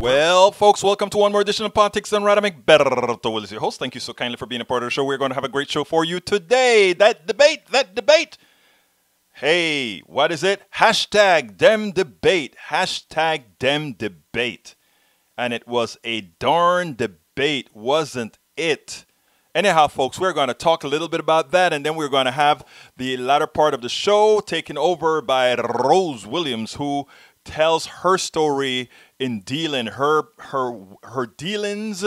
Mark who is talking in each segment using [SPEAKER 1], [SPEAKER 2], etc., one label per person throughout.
[SPEAKER 1] Well, folks, welcome to one more edition of Politics and Radamic. Berto Will is your host. Thank you so kindly for being a part of the show. We're going to have a great show for you today. That debate. Hey, what is it? Hashtag dem debate. Hashtag dem debate. And it was a darn debate, wasn't it? Anyhow, folks, we're going to talk a little bit about that, and then we're going to have the latter part of the show taken over by Rose Williams, who tells her story in dealing her dealings,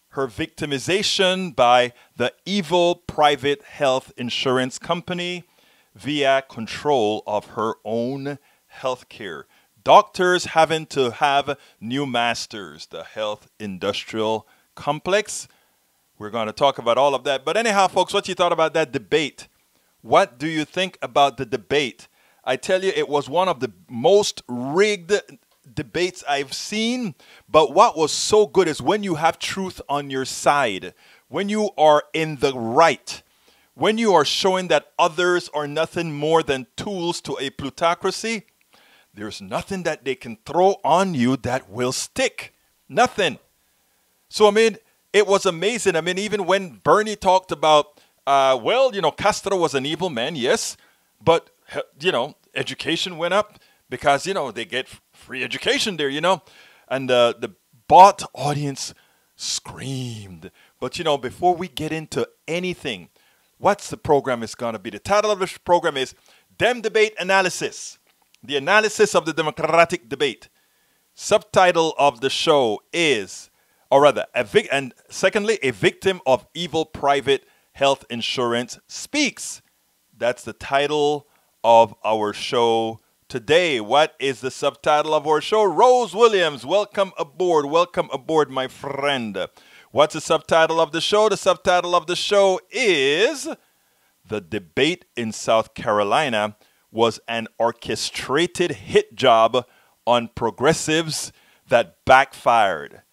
[SPEAKER 1] her victimization by the evil private health insurance company via control of her own health care. Doctors having to have new masters, the health industrial complex. We're going to talk about all of that. But anyhow, folks, what you thought about that debate? What do you think about the debate? I tell you, it was one of the most rigged debates I've seen. But what was so good is when you have truth on your side, when you are in the right, when you are showing that others are nothing more than tools to a plutocracy, there's nothing that they can throw on you that will stick. Nothing. So, I mean, it was amazing. I mean, even when Bernie talked about, Castro was an evil man, yes, but education went up because, they get free education there, and the bot audience screamed. But, before we get into anything, what's the program is going to be? The title of the program is Dem Debate Analysis, the analysis of the democratic debate. Subtitle of the show is, or rather, secondly, a victim of evil private health insurance speaks. That's the title of our show today. What is the subtitle of our show? Rose Williams, welcome aboard. Welcome aboard, my friend. What's the subtitle of the show? The subtitle of the show is The Debate in South Carolina Was an Orchestrated Hit Job on Progressives that Backfired.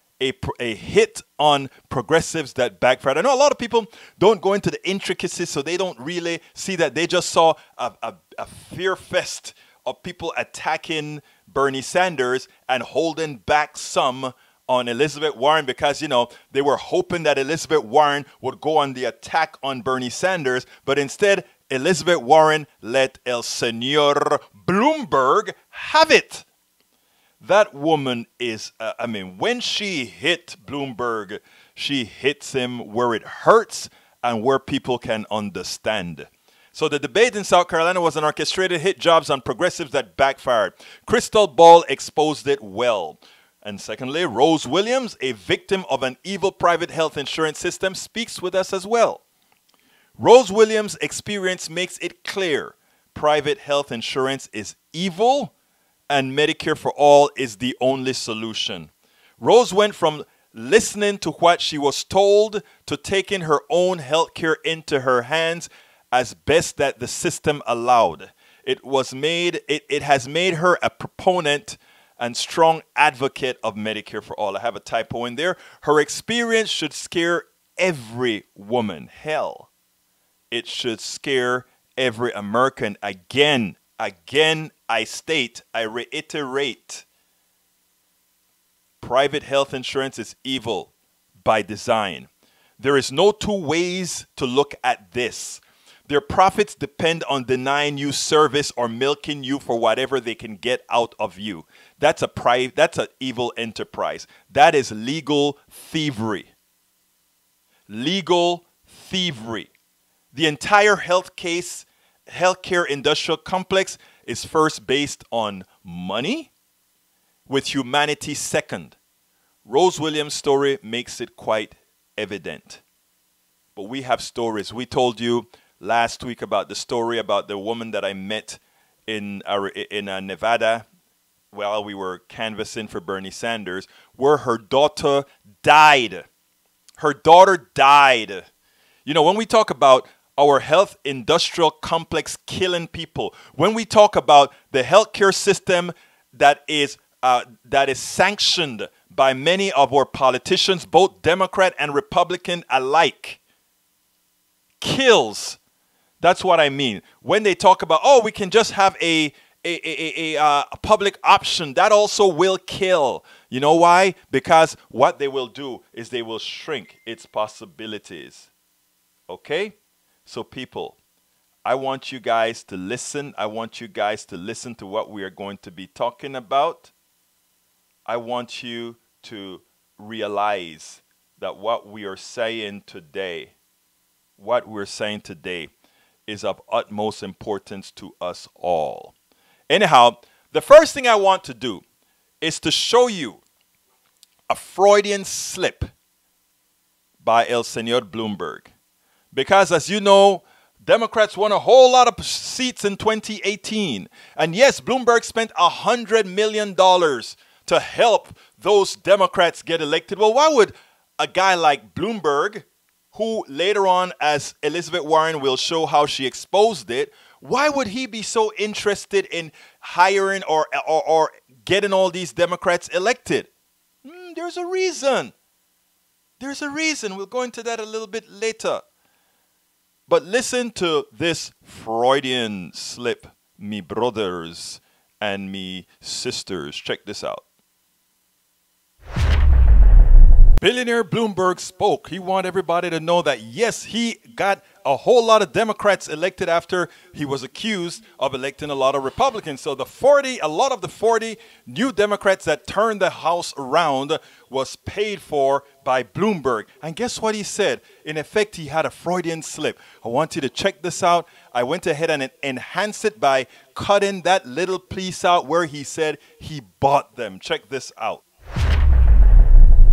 [SPEAKER 1] A hit on progressives that backfired. I know a lot of people don't go into the intricacies, so they don't really see that. They just saw a fear fest of people attacking Bernie Sanders and holding back some on Elizabeth Warren because, they were hoping that Elizabeth Warren would go on the attack on Bernie Sanders, but instead, Elizabeth Warren let El Señor Bloomberg have it. That woman is, when she hit Bloomberg, she hits him where it hurts and where people can understand. So the debate in South Carolina was an orchestrated hit jobs on progressives that backfired. Krystal Ball exposed it well. And secondly, Rose Williams, a victim of an evil private health insurance system, speaks with us as well. Rose Williams' experience makes it clear private health insurance is evil and Medicare for all is the only solution. Rose went from listening to what she was told to taking her own health care into her hands as best that the system allowed. It has made her a proponent and strong advocate of Medicare for all. I have a typo in there. Her experience should scare every woman. Hell, it should scare every American. Again, I state, I reiterate, private health insurance is evil by design. There is no two ways to look at this. Their profits depend on denying you service or milking you for whatever they can get out of you. That's an evil enterprise. That is legal thievery. Legal thievery. The entire healthcare industrial complex is first based on money, with humanity second. Rose Williams' story makes it quite evident. But we have stories. We told you last week about the story about the woman that I met in Nevada while we were canvassing for Bernie Sanders, where her daughter died. Her daughter died. When we talk about our health industrial complex killing people, when we talk about the healthcare system that is sanctioned by many of our politicians, both Democrat and Republican alike, kills. That's what I mean. When they talk about, we can just have a public option, that also will kill. You know why? Because what they will do is they will shrink its possibilities. Okay? So people, I want you guys to listen. I want you guys to listen to what we are going to be talking about. I want you to realize that what we are saying today, is of utmost importance to us all. Anyhow, the first thing I want to do is to show you a Freudian slip by El Señor Bloomberg. Because as you know, Democrats won a whole lot of seats in 2018. And yes, Bloomberg spent $100 million to help those Democrats get elected. Well, why would a guy like Bloomberg, who later on, as Elizabeth Warren will show how she exposed it, why would he be so interested in hiring or getting all these Democrats elected? There's a reason. There's a reason. We'll go into that a little bit later. But listen to this Freudian slip, me brothers and me sisters. Check this out. Billionaire Bloomberg spoke. He wanted everybody to know that, yes, he got a whole lot of Democrats elected after he was accused of electing a lot of Republicans. So a lot of the 40 new Democrats that turned the House around was paid for by Bloomberg. And guess what he said? In effect, he had a Freudian slip. I want you to check this out. I went ahead and enhanced it by cutting that little piece out where he said he bought them. Check this out.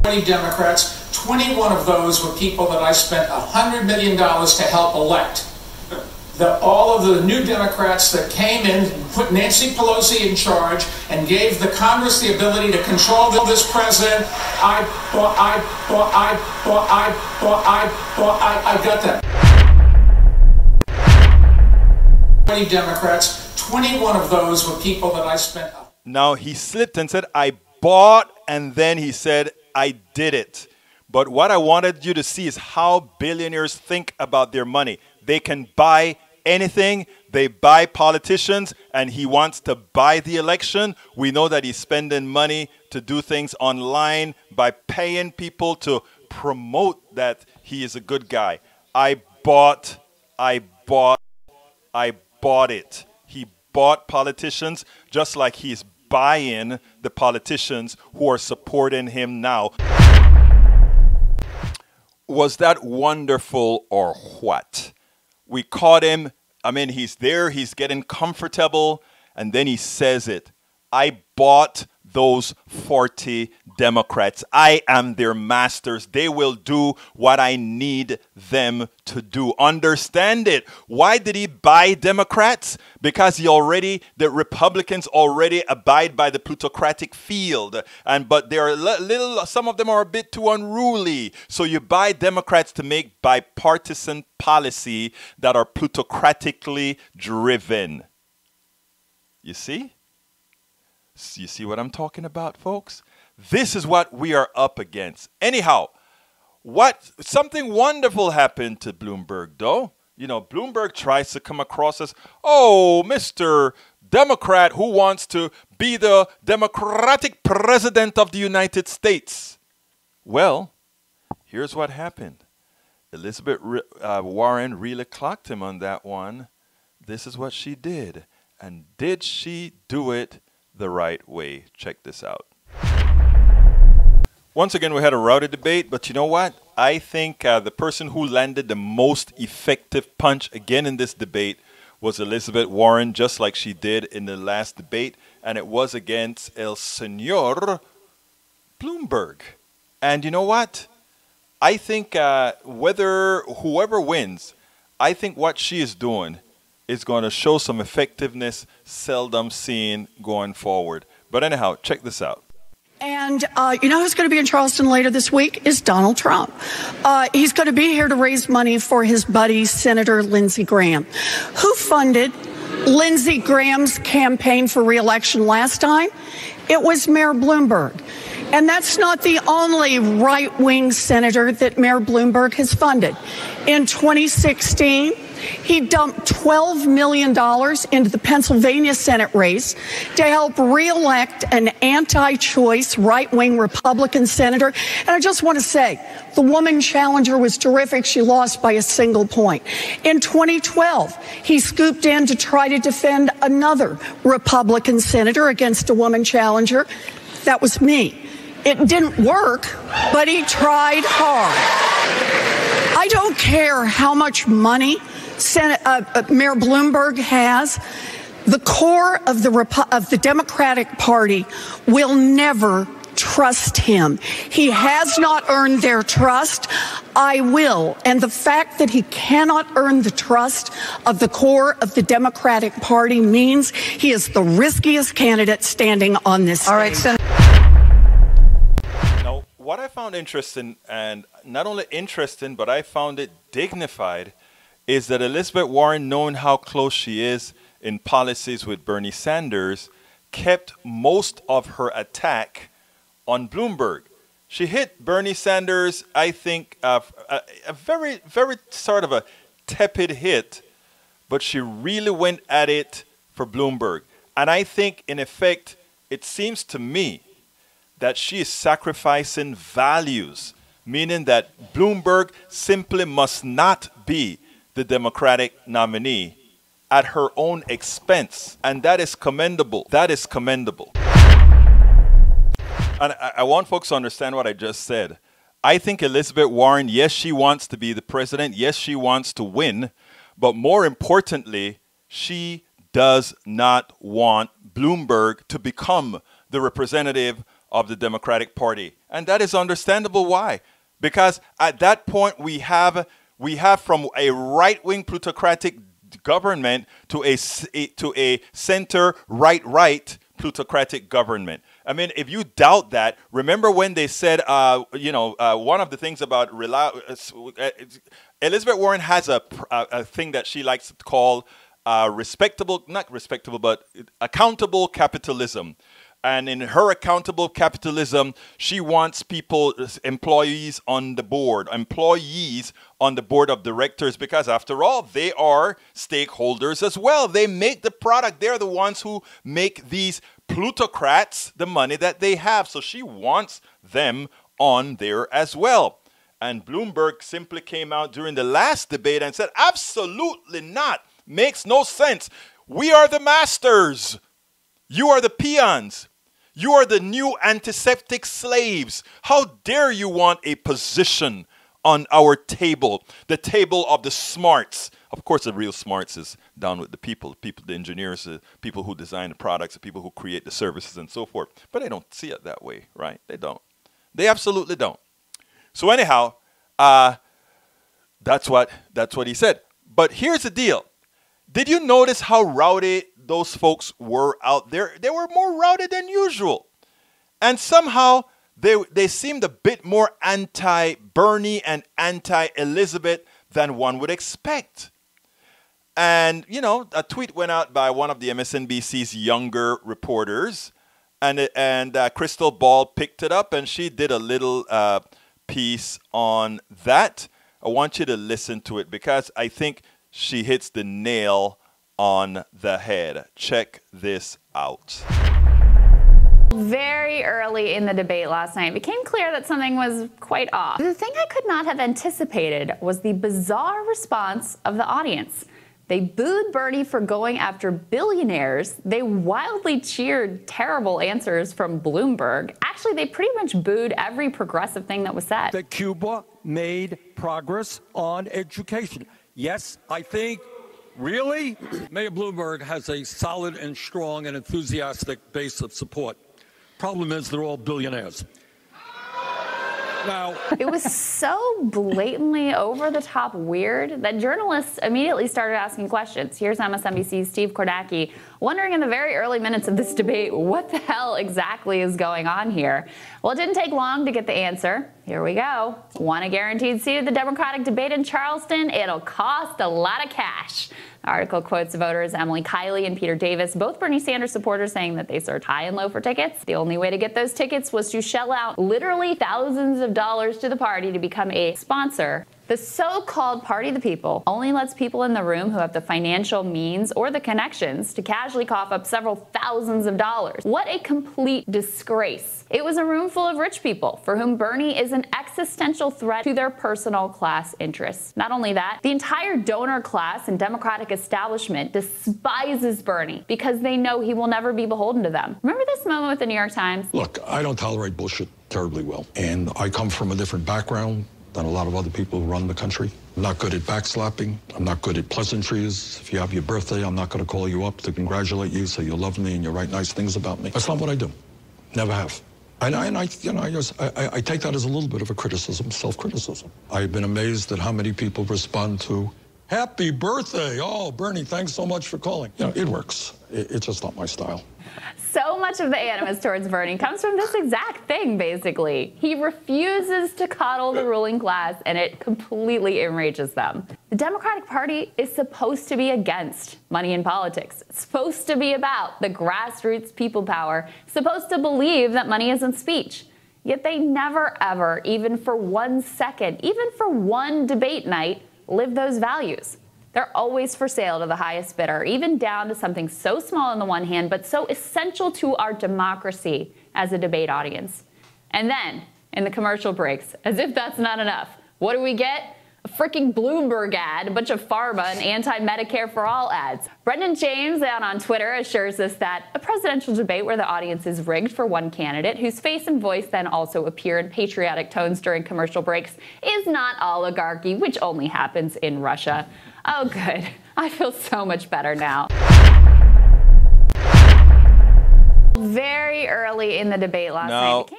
[SPEAKER 2] 20 Democrats, 21 of those were people that I spent $100 million to help elect. All of the new Democrats that came in, put Nancy Pelosi in charge, and gave the Congress the ability to control this president. I got that. 20 Democrats, 21 of those were people that I spent.
[SPEAKER 1] Now he slipped and said, I bought, and then he said, I did it. But what I wanted you to see is how billionaires think about their money. They can buy anything. They buy politicians, and he wants to buy the election. We know that he's spending money to do things online by paying people to promote that he is a good guy. I bought it. He bought politicians just like he's buying the politicians who are supporting him now. Was that wonderful or what? We caught him. I mean, he's there, he's getting comfortable, and then he says it. I bought those 40 Democrats. I am their masters. They will do what I need them to do. Understand it. Why did he buy Democrats? Because the Republicans already abide by the plutocratic field. But they are some of them are a bit too unruly. So you buy Democrats to make bipartisan policy that are plutocratically driven. You see? You see what I'm talking about, folks? This is what we are up against. Anyhow, something wonderful happened to Bloomberg, though. You know, Bloomberg tries to come across as, oh, Mr. Democrat who wants to be the Democratic president of the United States. Well, here's what happened. Elizabeth Warren really clocked him on that one. This is what she did. And did she do it the right way? Check this out. Once again, we had a rowdy debate, but you know what? I think the person who landed the most effective punch again in this debate was Elizabeth Warren, just like she did in the last debate, and it was against El Señor Bloomberg. And you know what? I think whoever wins, I think what she is doing is going to show some effectiveness seldom seen going forward. But anyhow, check this out.
[SPEAKER 3] And you know who's going to be in Charleston later this week is Donald Trump. He's going to be here to raise money for his buddy, Senator Lindsey Graham. Who funded Lindsey Graham's campaign for re-election last time? It was Mayor Bloomberg. And that's not the only right-wing senator that Mayor Bloomberg has funded. In 2016, He dumped $12 million into the Pennsylvania Senate race to help reelect an anti-choice right-wing Republican senator. And I just want to say, the woman challenger was terrific. She lost by a single point. In 2012, he scooped in to try to defend another Republican senator against a woman challenger. That was me. It didn't work, but he tried hard. I don't care how much money Mayor Bloomberg has. The core of the Democratic Party will never trust him. He has not earned their trust. I will. And the fact that he cannot earn the trust of the core of the Democratic Party means he is the riskiest candidate standing on this stage.
[SPEAKER 4] All right, Senator.
[SPEAKER 1] Now, what I found interesting, and not only interesting, but I found it dignified, is that Elizabeth Warren, knowing how close she is in policies with Bernie Sanders, kept most of her attack on Bloomberg. She hit Bernie Sanders, I think, a very, very sort of a tepid hit, but she really went at it for Bloomberg. And I think, in effect, it seems to me that she is sacrificing values, meaning that Bloomberg simply must not be the Democratic nominee at her own expense. And that is commendable. That is commendable. And I want folks to understand what I just said. I think Elizabeth Warren, yes, she wants to be the president. Yes, she wants to win. But more importantly, she does not want Bloomberg to become the representative of the Democratic Party. And that is understandable why. Because at that point, we have from a right-wing plutocratic government to a center right plutocratic government. I mean, if you doubt that, remember when they said, one of the things about Elizabeth Warren has a thing that she likes to call accountable capitalism. And in her accountable capitalism, she wants employees on the board of directors, because after all, they are stakeholders as well. They make the product. They're the ones who make these plutocrats the money that they have. So she wants them on there as well. And Bloomberg simply came out during the last debate and said, absolutely not. Makes no sense. We are the masters. You are the peons. You are the new antiseptic slaves. How dare you want a position on our table, the table of the smarts. Of course, the real smarts is down with the people, the engineers, the people who design the products, the people who create the services and so forth. But they don't see it that way, right? They don't. They absolutely don't. So anyhow, that's what he said. But here's the deal. Did you notice how rowdy those folks were out there? They were more rowdy than usual. And somehow they seemed a bit more anti-Bernie and anti-Elizabeth than one would expect. And, a tweet went out by one of the MSNBC's younger reporters, and Krystal Ball picked it up, and she did a little piece on that. I want you to listen to it because I think she hits the nail on the head. Check this out.
[SPEAKER 4] Very early in the debate last night, it became clear that something was quite off. The thing I could not have anticipated was the bizarre response of the audience. They booed Bernie for going after billionaires. They wildly cheered terrible answers from Bloomberg. Actually, they pretty much booed every progressive thing that was said.
[SPEAKER 5] That Cuba made progress on education. Yes, I think, really, Mayor Bloomberg has a solid and strong and enthusiastic base of support. Problem is, they're all billionaires. Now,
[SPEAKER 4] it was so blatantly over-the-top weird that journalists immediately started asking questions. Here's MSNBC's Steve Kornacki wondering in the very early minutes of this debate, what the hell exactly is going on here? Well, it didn't take long to get the answer. Here we go. Want a guaranteed seat at the Democratic debate in Charleston? It'll cost a lot of cash. The article quotes voters Emily Kiley and Peter Davis, both Bernie Sanders supporters, saying that they searched high and low for tickets. The only way to get those tickets was to shell out literally thousands of dollars to the party to become a sponsor The so-called party of the people only lets people in the room who have the financial means or the connections to casually cough up several thousands of dollars. What a complete disgrace. It was a room full of rich people for whom Bernie is an existential threat to their personal class interests. Not only that, the entire donor class and Democratic establishment despises Bernie because they know he will never be beholden to them. Remember this moment with the New York Times?
[SPEAKER 5] Look, I don't tolerate bullshit terribly well. And I come from a different background than a lot of other people who run the country. I'm not good at backslapping. I'm not good at pleasantries. If you have your birthday, I'm not going to call you up to congratulate you, say you love me and you write nice things about me. That's not what I do. Never have. I take that as a little bit of a criticism, self-criticism. I've been amazed at how many people respond to, happy birthday. Oh, Bernie, thanks so much for calling. You know, it works. It's just not my style.
[SPEAKER 4] So much of the animus towards Bernie comes from this exact thing, basically. He refuses to coddle the ruling class, and it completely enrages them. The Democratic Party is supposed to be against money in politics. It's supposed to be about the grassroots people power, supposed to believe that money isn't speech. Yet they never, ever, even for 1 second, even for one debate night, live those values. They're always for sale to the highest bidder, even down to something so small on the one hand, but so essential to our democracy as a debate audience. And then, in the commercial breaks, as if that's not enough, what do we get? A freaking Bloomberg ad, a bunch of pharma and anti-Medicare for all ads. Brendan James out on Twitter assures us that a presidential debate where the audience is rigged for one candidate, whose face and voice then also appear in patriotic tones during commercial breaks, is not oligarchy, which only happens in Russia. Oh, good. I feel so much better now. Very early in the debate last night.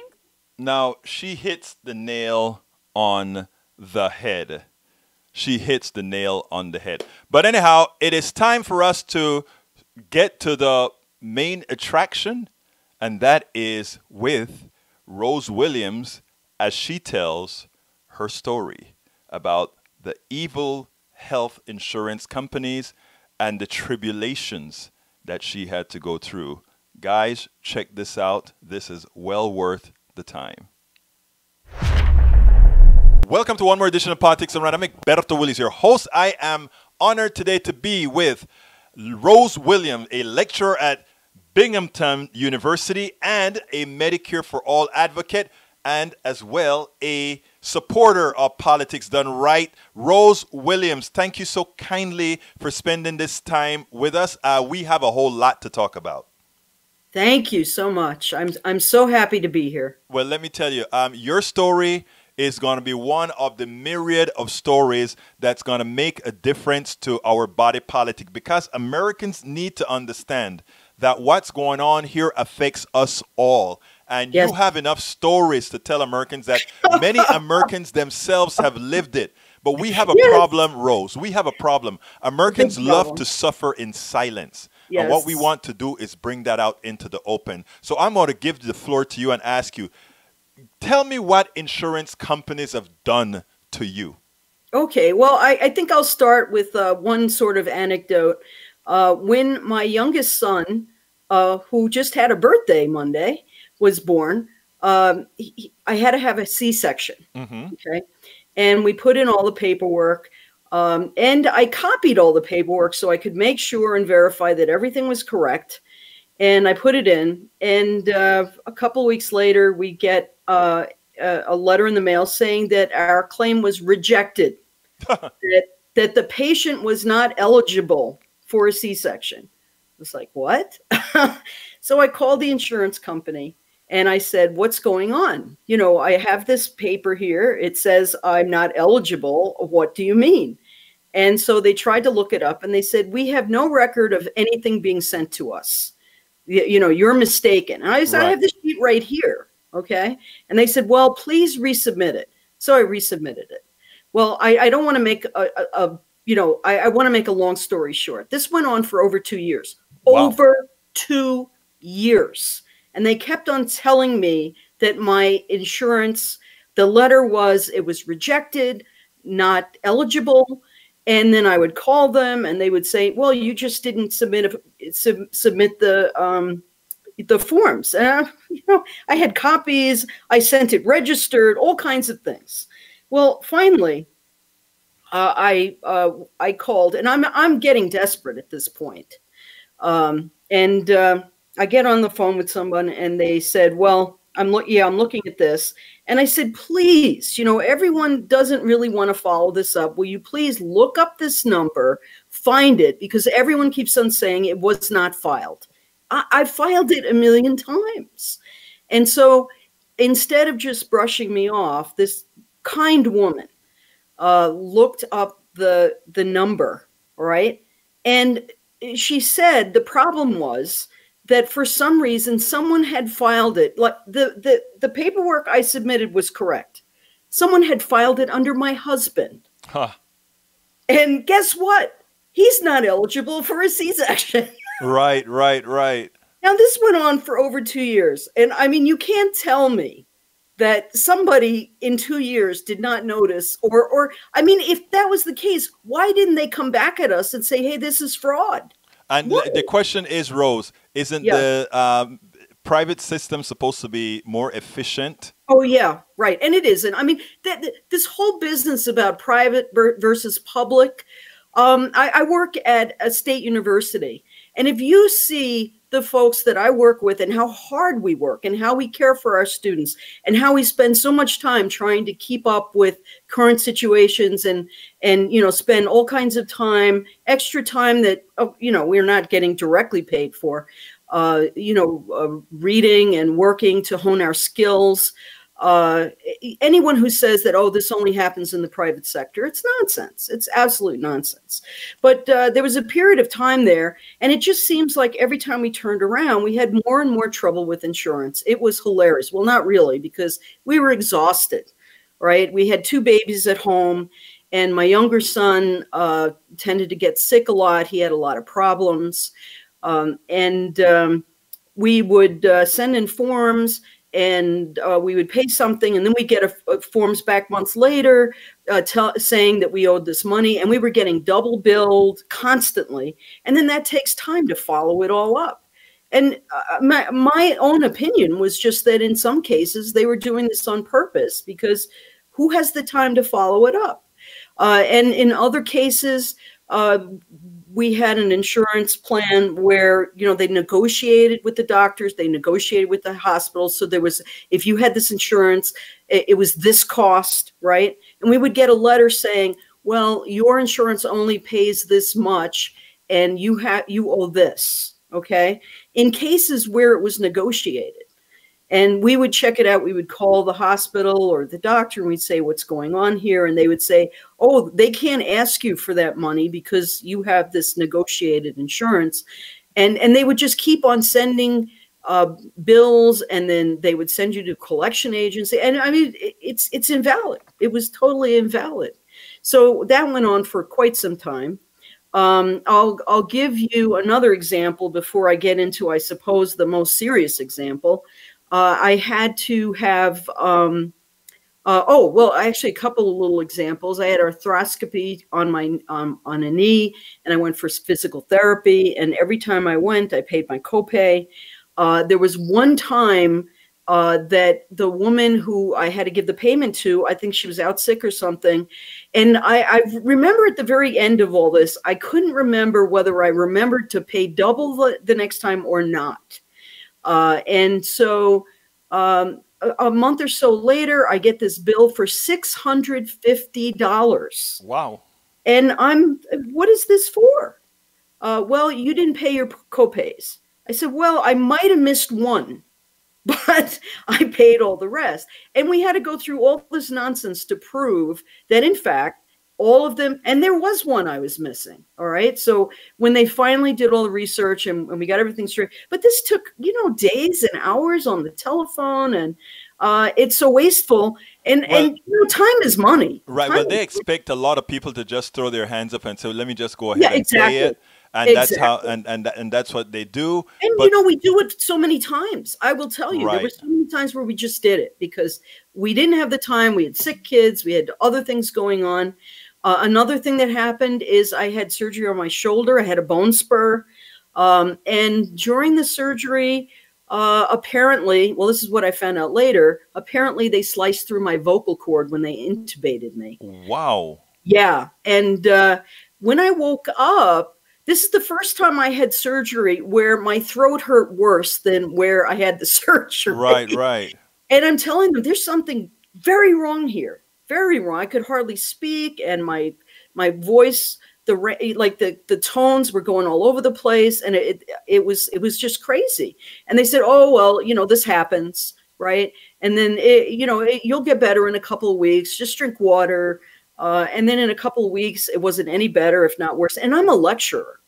[SPEAKER 1] Now, she hits the nail on the head. She hits the nail on the head. But anyhow, it is time for us to get to the main attraction, and that is with Rose Williams as she tells her story about the evil health insurance companies and the tribulations that she had to go through. Guys, check this out. This is well worth the time. Welcome to one more edition of Politics and Rant. I'm Egberto Willies, your host. I am honored today to be with Rose Williams, a lecturer at Binghamton University and a Medicare for All advocate, and as well a supporter of politics done right. Rose Williams, thank you so kindly for spending this time with us. We have a whole lot to talk about.
[SPEAKER 6] Thank you so much. I'm so happy to be here.
[SPEAKER 1] Well, let me tell you, your story is going to be one of the myriad of stories that's going to make a difference to our body politic, because Americans need to understand that what's going on here affects us all. And
[SPEAKER 6] yes,
[SPEAKER 1] you have enough stories to tell Americans that many Americans themselves have lived it. But we have a problem, Rose. We have a problem. Americans love to suffer in silence.
[SPEAKER 6] Yes.
[SPEAKER 1] And what we want to do is bring that out into the open. So I'm going to give the floor to you and ask you, tell me what insurance companies have done to you.
[SPEAKER 6] Okay, well, I think I'll start with one sort of anecdote. When my youngest son, who just had a birthday Monday, was born, I had to have a C-section, okay? And we put in all the paperwork, and I copied all the paperwork so I could make sure and verify that everything was correct. And I put it in, and a couple of weeks later, we get a letter in the mail saying that our claim was rejected, that the patient was not eligible for a C-section. I was like, what? So I called the insurance company and I said, what's going on? You know, I have this paper here. It says I'm not eligible. What do you mean? And so they tried to look it up and they said, we have no record of anything being sent to us. You know, you're mistaken. And I said, I have this sheet right here. Okay. And they said, well, please resubmit it. So I resubmitted it. Well, I don't want to make I want to make a long story short. This went on for over 2 years. Wow. Over 2 years. And they kept on telling me that my insurance, the letter was, it was rejected, not eligible. And then I would call them and they would say, well, you just didn't submit the forms. You know, I had copies, I sent it registered, all kinds of things. Well, finally, I called, and I'm getting desperate at this point. And I get on the phone with someone, and they said, "Well, I'm looking at this." And I said, "Please, everyone doesn't really want to follow this up. Will you please look up this number, find it, because everyone keeps on saying it was not filed. I filed it a million times." And so instead of just brushing me off, this kind woman looked up the number, right? And she said the problem was that for some reason someone had filed it. Like the paperwork I submitted was correct. Someone had filed it under my husband.
[SPEAKER 1] Huh.
[SPEAKER 6] And guess what? He's not eligible for a C-section.
[SPEAKER 1] Right.
[SPEAKER 6] Now, this went on for over 2 years. And I mean, you can't tell me that somebody in 2 years did not notice, or I mean, if that was the case, why didn't they come back at us and say, "Hey, this is fraud"?
[SPEAKER 1] And the question is, Rose, isn't the private system supposed to be more efficient?
[SPEAKER 6] Oh, yeah, right. And it isn't. I mean, this whole business about private versus public, I work at a state university. And if you see the folks that I work with and how hard we work and how we care for our students and how we spend so much time trying to keep up with current situations and spend all kinds of time, extra time that, we're not getting directly paid for, reading and working to hone our skills. Anyone who says that, "Oh, this only happens in the private sector," it's nonsense. It's absolute nonsense. But there was a period of time there, and it just seems like every time we turned around, we had more and more trouble with insurance. It was hilarious. Well, not really, because we were exhausted, right? We had 2 babies at home, and my younger son tended to get sick a lot. He had a lot of problems. We would send in forms, and we would pay something, and then we get forms back months later saying that we owed this money, and we were getting double billed constantly, and then that takes time to follow it all up. And my own opinion was just that in some cases they were doing this on purpose, because who has the time to follow it up? And in other cases, we had an insurance plan where, they negotiated with the doctors, they negotiated with the hospitals. So there was, if you had this insurance, it was this cost, right? And we would get a letter saying, "Well, your insurance only pays this much, and you owe this." Okay. In cases where it was negotiated, and we would check it out, we would call the hospital or the doctor, and we'd say, "What's going on here?" And they would say, "Oh, they can't ask you for that money because you have this negotiated insurance." And they would just keep on sending bills, and then they would send you to collection agency. And I mean, it's invalid. It was totally invalid. So that went on for quite some time. I'll give you another example before I get into, I suppose, the most serious example. I had to have, actually a couple of little examples. I had arthroscopy on a knee, and I went for physical therapy. And every time I went, I paid my copay. There was one time that the woman who I had to give the payment to, I think she was out sick or something. And I remember at the very end of all this, I couldn't remember whether I remembered to pay double the next time or not. And so a month or so later, I get this bill for $650.
[SPEAKER 1] Wow.
[SPEAKER 6] And what is this for? Well, you didn't pay your copays. I said, well, I might have missed one, but I paid all the rest. And we had to go through all this nonsense to prove that, in fact, all of them, and there was one I was missing. All right. So when they finally did all the research and we got everything straight, but this took, days and hours on the telephone, and it's so wasteful. And time is money.
[SPEAKER 1] Right.
[SPEAKER 6] Time
[SPEAKER 1] well, they expect a lot of people to just throw their hands up and say, let me just go ahead and pay it. And that's how, and that's what they do.
[SPEAKER 6] And we do it so many times. I will tell you, there were so many times where we just did it because we didn't have the time. We had sick kids. We had other things going on. Another thing that happened is I had surgery on my shoulder. I had a bone spur. And during the surgery, apparently, well, this is what I found out later. Apparently, they sliced through my vocal cord when they intubated me.
[SPEAKER 1] Wow.
[SPEAKER 6] Yeah. And when I woke up, this is the first time I had surgery where my throat hurt worse than where I had the surgery.
[SPEAKER 1] Right, right.
[SPEAKER 6] And I'm telling them there's something very wrong here. Very wrong. I could hardly speak, and my voice, the tones were going all over the place, and it was just crazy. And they said, "Oh well, this happens, right? And then you'll get better in a couple of weeks. Just drink water." And then in a couple of weeks, it wasn't any better, if not worse. And I'm a lecturer.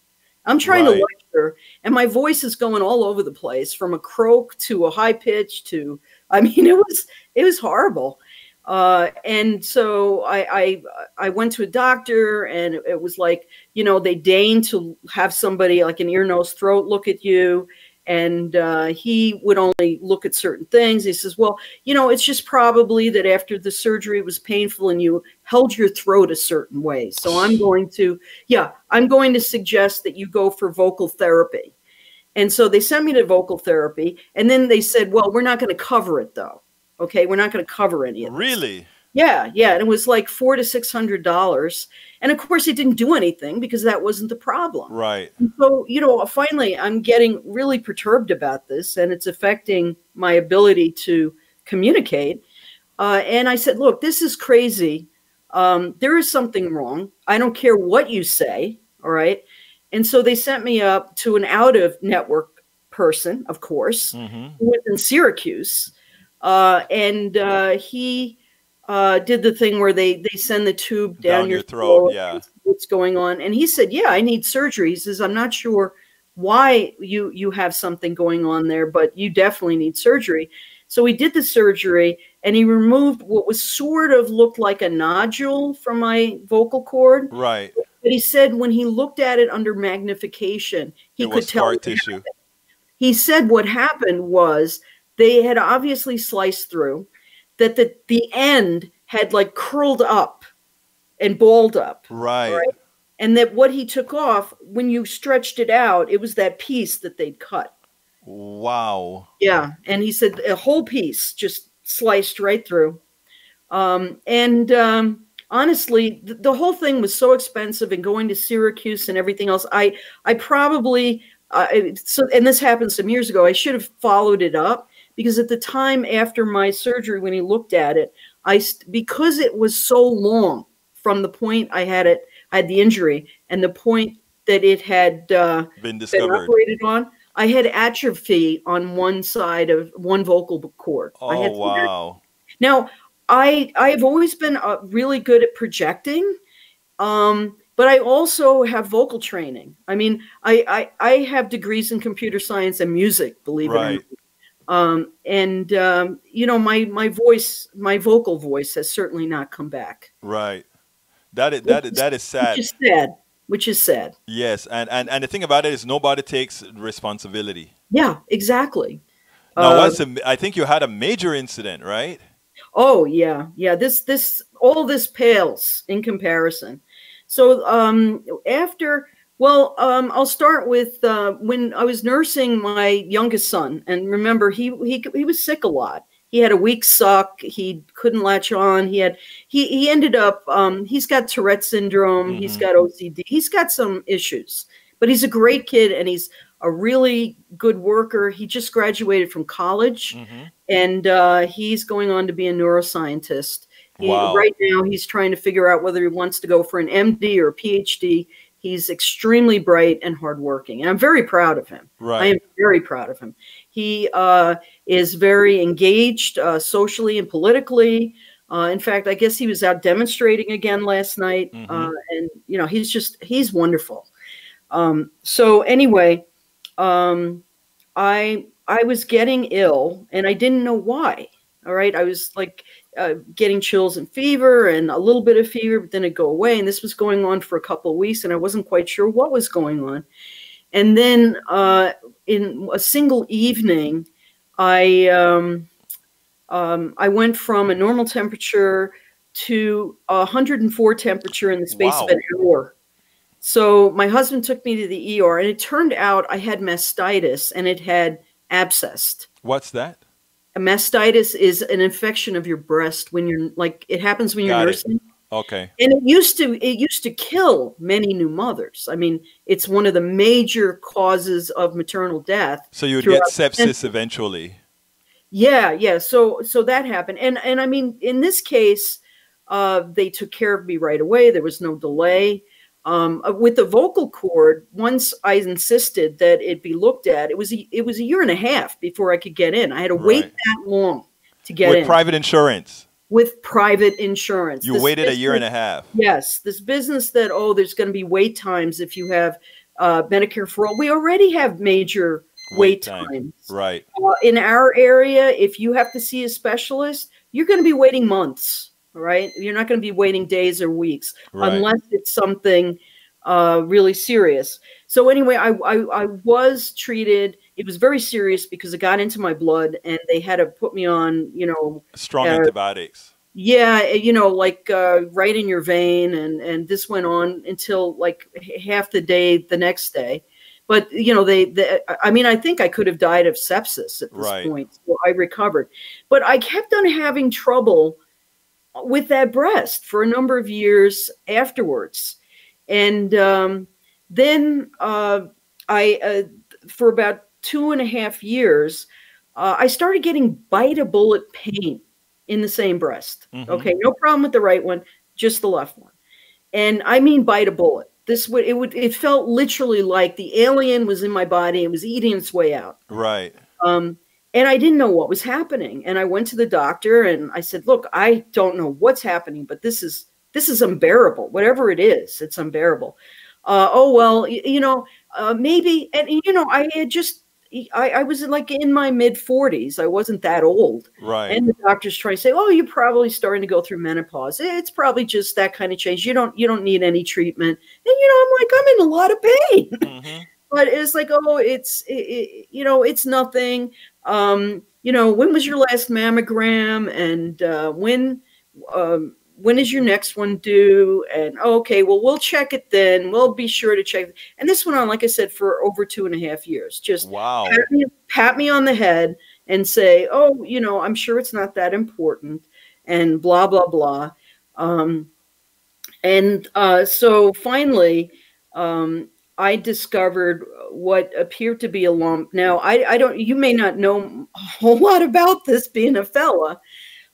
[SPEAKER 6] I'm trying to lecture, and my voice is going all over the place, from a croak to a high pitch to, I mean, it was horrible. And so I went to a doctor, and it was like, they deign to have somebody like an ear, nose, throat look at you. And he would only look at certain things. He says, well, it's just probably that after the surgery it was painful and you held your throat a certain way. So I'm going to suggest that you go for vocal therapy. And so they sent me to vocal therapy. And then they said, well, we're not going to cover it, though. Okay, we're not going to cover any of this.
[SPEAKER 1] Really?
[SPEAKER 6] Yeah. And it was like $400 to $600. And of course, it didn't do anything because that wasn't the problem.
[SPEAKER 1] Right.
[SPEAKER 6] And so, finally, I'm getting really perturbed about this, and it's affecting my ability to communicate. And I said, look, this is crazy. There is something wrong. I don't care what you say. All right. And so they sent me up to an out-of-network person, of course, who was in Syracuse. And he did the thing where they send the tube down your throat.
[SPEAKER 1] Yeah.
[SPEAKER 6] What's going on? And he said, yeah, I need surgery. He says, I'm not sure why you have something going on there, but you definitely need surgery. So he did the surgery, and he removed what was sort of looked like a nodule from my vocal cord.
[SPEAKER 1] Right.
[SPEAKER 6] But he said when he looked at it under magnification, he could tell
[SPEAKER 1] scar tissue.
[SPEAKER 6] He said what happened was they had obviously sliced through, that the end had like curled up and balled up.
[SPEAKER 1] Right.
[SPEAKER 6] And that what he took off, when you stretched it out, it was that piece that they'd cut.
[SPEAKER 1] Wow.
[SPEAKER 6] Yeah. And he said a whole piece just sliced right through. Honestly, the whole thing was so expensive, and going to Syracuse and everything else. I probably, and this happened some years ago, I should have followed it up, because at the time after my surgery, when he looked at it, because it was so long from the point I had the injury and the point that it had been operated on, I had atrophy on one side of one vocal cord.
[SPEAKER 1] Oh, wow.
[SPEAKER 6] Now, I've always been really good at projecting, but I also have vocal training. I mean, I have degrees in computer science and music, believe it or not. My vocal voice has certainly not come back.
[SPEAKER 1] Right. That is sad.
[SPEAKER 6] Which is sad.
[SPEAKER 1] Yes, and the thing about it is nobody takes responsibility.
[SPEAKER 6] Yeah, exactly.
[SPEAKER 1] Now, I think you had a major incident, right?
[SPEAKER 6] Oh yeah. All this pales in comparison. So I'll start with when I was nursing my youngest son, and remember he was sick a lot. He had a weak suck. He couldn't latch on. He ended up he's got Tourette syndrome. He's got OCD. He's got some issues, but he's a great kid, and he's a really good worker. He just graduated from college, and he's going on to be a neuroscientist.
[SPEAKER 1] Wow.
[SPEAKER 6] Right now, he's trying to figure out whether he wants to go for an MD or a PhD. He's extremely bright and hardworking, and I'm very proud of him.
[SPEAKER 1] Right.
[SPEAKER 6] I am very proud of him. He is very engaged socially and politically. In fact, I guess he was out demonstrating again last night, and he's wonderful. So anyway, I was getting ill, and I didn't know why. All right, I was like getting chills and fever, and a little bit of fever, but then it'd go away. And this was going on for a couple of weeks, and I wasn't quite sure what was going on. And then in a single evening, I went from a normal temperature to 104 temperature in the space of an hour. So my husband took me to the ER, and it turned out I had mastitis, and it had abscessed.
[SPEAKER 1] What's that?
[SPEAKER 6] A mastitis is an infection of your breast when you're it happens when you're nursing.
[SPEAKER 1] Okay.
[SPEAKER 6] And it used to kill many new mothers. I mean, it's one of the major causes of maternal death.
[SPEAKER 1] So you would
[SPEAKER 6] throughout
[SPEAKER 1] get
[SPEAKER 6] the
[SPEAKER 1] sepsis
[SPEAKER 6] century.
[SPEAKER 1] eventually.
[SPEAKER 6] Yeah. So that happened. And I mean, in this case, they took care of me right away. There was no delay. With the vocal cord, once I insisted that it be looked at, it was a year and a half before I could get in. I had to wait
[SPEAKER 1] Right.
[SPEAKER 6] that long to get
[SPEAKER 1] With
[SPEAKER 6] in
[SPEAKER 1] private insurance.
[SPEAKER 6] with private insurance.
[SPEAKER 1] You
[SPEAKER 6] This
[SPEAKER 1] waited a year and a
[SPEAKER 6] business-
[SPEAKER 1] half.
[SPEAKER 6] Yes, this business that, there's going to be wait times if you have Medicare for all. We already have major wait times.
[SPEAKER 1] Right.
[SPEAKER 6] In our area, if you have to see a specialist, you're going to be waiting months. All right, you're not going to be waiting days or weeks,
[SPEAKER 1] Right.
[SPEAKER 6] unless it's something really serious. So anyway, I was treated. It was very serious because it got into my blood, and they had to put me on,
[SPEAKER 1] Strong antibiotics.
[SPEAKER 6] yeah, like right in your vein, and this went on until like half the day the next day. But I mean, I think I could have died of sepsis at this
[SPEAKER 1] Right.
[SPEAKER 6] point. So I recovered, but I kept on having trouble with that breast for a number of years afterwards, and then I for about 2.5 years, I started getting bite-a-bullet pain in the same breast.
[SPEAKER 1] Mm-hmm.
[SPEAKER 6] Okay, no problem with the right one, just the left one. And I mean bite a bullet. It felt literally like the alien was in my body and was eating its way out.
[SPEAKER 1] Right.
[SPEAKER 6] And I didn't know what was happening. And I went to the doctor and I said, look, I don't know what's happening, but this is unbearable. Whatever it is, it's unbearable. Maybe. And, I had just, I was like in my mid-40s. I wasn't that old.
[SPEAKER 1] Right.
[SPEAKER 6] And the doctors try to say, oh, you're probably starting to go through menopause. It's probably just that kind of change. You don't need any treatment. And, I'm like, I'm in a lot of pain.
[SPEAKER 1] Mm-hmm.
[SPEAKER 6] But it's like, it's nothing. When was your last mammogram? And when is your next one due? And okay, well, we'll check it then. We'll be sure to check. And this went on, like I said, for over 2.5 years. Just
[SPEAKER 1] Wow.
[SPEAKER 6] pat me on the head and say, oh, I'm sure it's not that important, and blah, blah, blah. So finally, I discovered what appeared to be a lump. Now, you may not know a whole lot about this being a fella,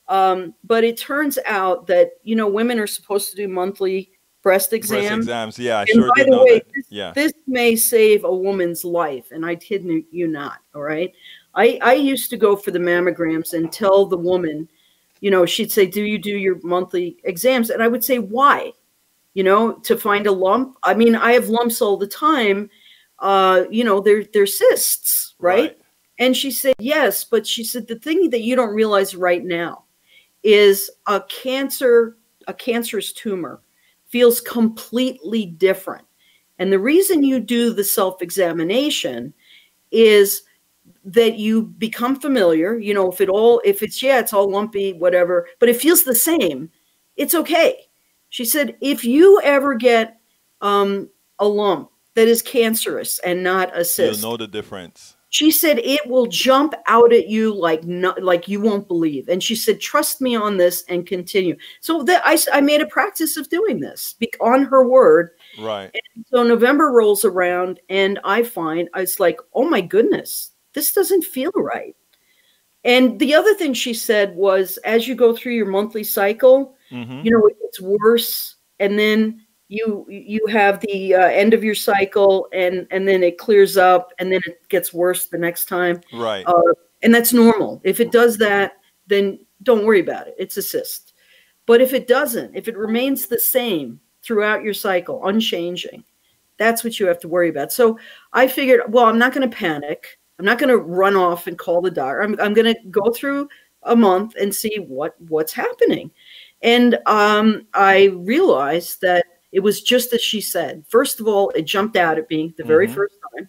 [SPEAKER 6] but it turns out that, women are supposed to do monthly breast exams.
[SPEAKER 1] Breast exams, yeah, I
[SPEAKER 6] And
[SPEAKER 1] sure
[SPEAKER 6] by
[SPEAKER 1] do
[SPEAKER 6] the
[SPEAKER 1] know
[SPEAKER 6] way,
[SPEAKER 1] that. Yeah.
[SPEAKER 6] this may save a woman's life, and I kid you not, all right? I used to go for the mammograms and tell the woman, she'd say, do you do your monthly exams? And I would say, why? To find a lump. I mean, I have lumps all the time. They're cysts, right? And she said, yes, but she said, the thing that you don't realize right now is a cancerous tumor feels completely different. And the reason you do the self-examination is that you become familiar, it's all lumpy, whatever, but it feels the same. It's okay. She said, if you ever get a lump that is cancerous and not a cyst,
[SPEAKER 1] You'll know the difference.
[SPEAKER 6] she said it will jump out at you like you won't believe. And she said, trust me on this and continue. So I made a practice of doing this on her word.
[SPEAKER 1] Right.
[SPEAKER 6] And so November rolls around and I find it's like, oh my goodness, this doesn't feel right. And the other thing she said was, as you go through your monthly cycle,
[SPEAKER 1] Mm-hmm.
[SPEAKER 6] it gets worse, and then you have the end of your cycle, and then it clears up, and then it gets worse the next time.
[SPEAKER 1] Right.
[SPEAKER 6] And that's normal. If it does that, then don't worry about it. It's a cyst. But if it doesn't, if it remains the same throughout your cycle, unchanging, that's what you have to worry about. So I figured, well, I'm not going to panic. I'm not going to run off and call the doctor. I'm going to go through a month and see what's happening. And I realized that it was just as she said. First of all, it jumped out at me the very first time.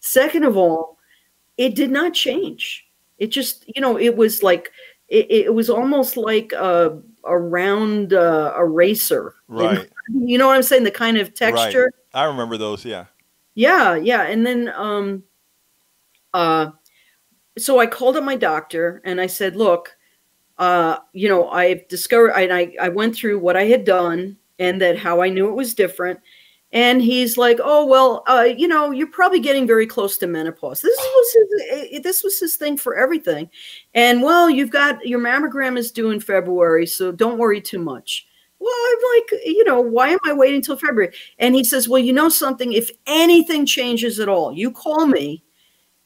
[SPEAKER 6] Second of all, it did not change. It just, it was like, it was almost like a round eraser.
[SPEAKER 1] Right.
[SPEAKER 6] You know what I'm saying? The kind of texture.
[SPEAKER 1] Right. I remember those, yeah.
[SPEAKER 6] Yeah. And then, so I called up my doctor and I said, look, you know, I've discovered, I went through what I had done and that how I knew it was different. And he's like, oh, well, you know, you're probably getting very close to menopause. This was his thing for everything. And, well, you've got your mammogram is due in February, so don't worry too much. Well, I'm like, you know, why am I waiting till February? And he says, well, you know something, if anything changes at all, you call me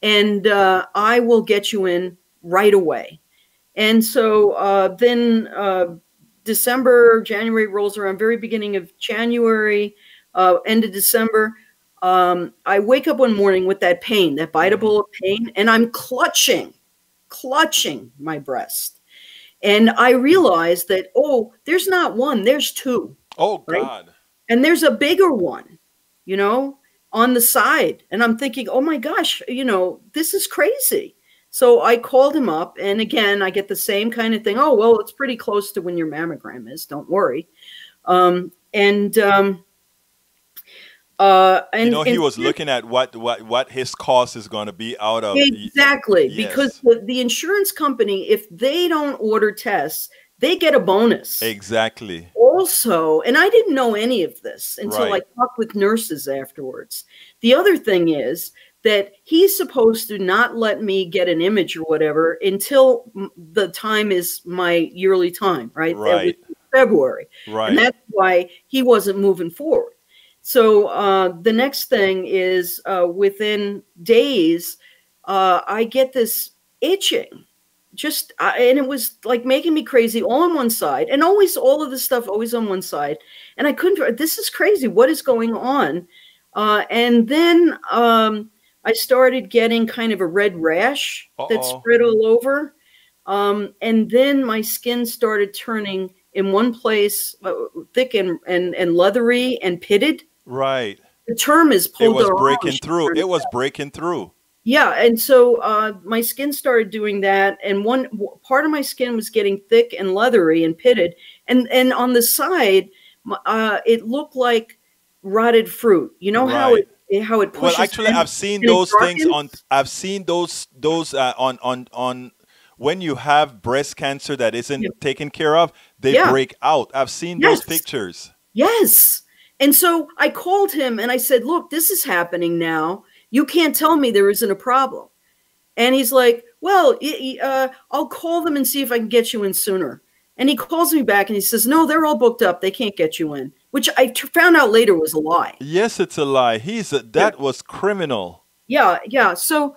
[SPEAKER 6] and I will get you in right away. And so then December, January rolls around, very beginning of January, end of December. I wake up one morning with that pain, that biteable pain, and I'm clutching my breast. And I realized that, oh, there's not one, there's two.
[SPEAKER 1] Oh,
[SPEAKER 6] right?
[SPEAKER 1] God.
[SPEAKER 6] And there's a bigger one, you know, on the side. And I'm thinking, oh, my gosh, you know, this is crazy. So I called him up. And again, I get the same kind of thing. Oh, well, it's pretty close to when your mammogram is. Don't worry.
[SPEAKER 1] You know, he was looking at what his cost is going to be out of.
[SPEAKER 6] Exactly.
[SPEAKER 1] Yes.
[SPEAKER 6] Because the insurance company, if they don't order tests, they get a bonus.
[SPEAKER 1] Exactly.
[SPEAKER 6] Also, and I didn't know any of this until I talked with nurses afterwards. The other thing is that he's supposed to not let me get an image or whatever until the time is my yearly time, right?
[SPEAKER 1] Right.
[SPEAKER 6] February.
[SPEAKER 1] Right.
[SPEAKER 6] And that's why he wasn't moving forward. So the next thing is within days, I get this itching, and it was like making me crazy all on one side, and always all of this stuff always on one side. And I couldn't, this is crazy. What is going on? And then I started getting kind of a red rash that spread all over. And then my skin started turning in one place thick and leathery and pitted.
[SPEAKER 1] Right.
[SPEAKER 6] The term is pulled.
[SPEAKER 1] It was breaking through. It was breaking through.
[SPEAKER 6] Yeah. And so my skin started doing that. And one part of my skin was getting thick and leathery and pitted. And on the side, it looked like rotted fruit. You know how it pushes.
[SPEAKER 1] Well, actually, I've seen those things on. I've seen those on when you have breast cancer that isn't taken care of, they break out. I've seen those pictures.
[SPEAKER 6] Yes. And so I called him and I said, look, this is happening now. You can't tell me there isn't a problem. And he's like, well, I'll call them and see if I can get you in sooner. And he calls me back and he says, no, they're all booked up. They can't get you in, which I found out later was a lie.
[SPEAKER 1] Yes, it's a lie. That was criminal.
[SPEAKER 6] Yeah. Yeah. So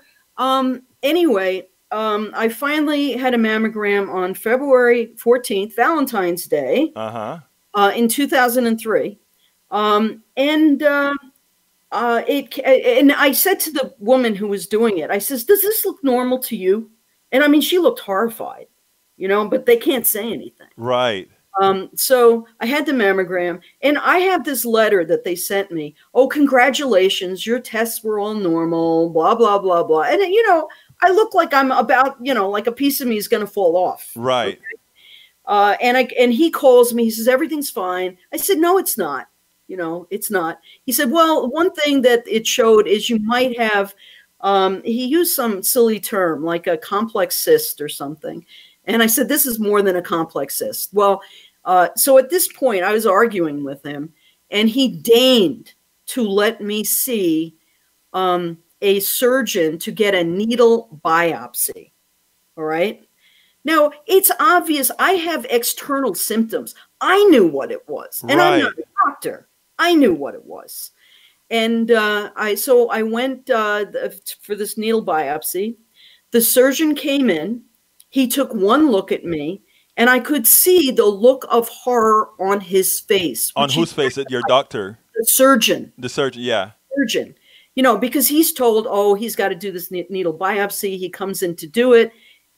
[SPEAKER 6] anyway, I finally had a mammogram on February 14th, Valentine's Day, in 2003. And I said to the woman who was doing it, I says, does this look normal to you? And I mean, she looked horrified, you know, but they can't say anything.
[SPEAKER 1] Right.
[SPEAKER 6] So I had the mammogram and I have this letter that they sent me. Oh, congratulations. Your tests were all normal, blah, blah, blah, blah. And, you know, I look like I'm about, you know, like a piece of me is going to fall off.
[SPEAKER 1] Right.
[SPEAKER 6] Okay? And he calls me, he says, everything's fine. I said, no, it's not. You know, it's not. He said, well, one thing that it showed is you might have, he used some silly term like a complex cyst or something. And I said, this is more than a complex cyst. Well, so at this point I was arguing with him and he deigned to let me see a surgeon to get a needle biopsy. All right. Now, it's obvious I have external symptoms. I knew what it was. And I'm not a doctor. I knew what it was. And so I went for this needle biopsy. The surgeon came in. He took one look at me, and I could see the look of horror on his face.
[SPEAKER 1] On whose face? Your doctor?
[SPEAKER 6] The surgeon.
[SPEAKER 1] The surgeon, yeah.
[SPEAKER 6] Surgeon. You know, because he's told, oh, he's got to do this needle biopsy. He comes in to do it,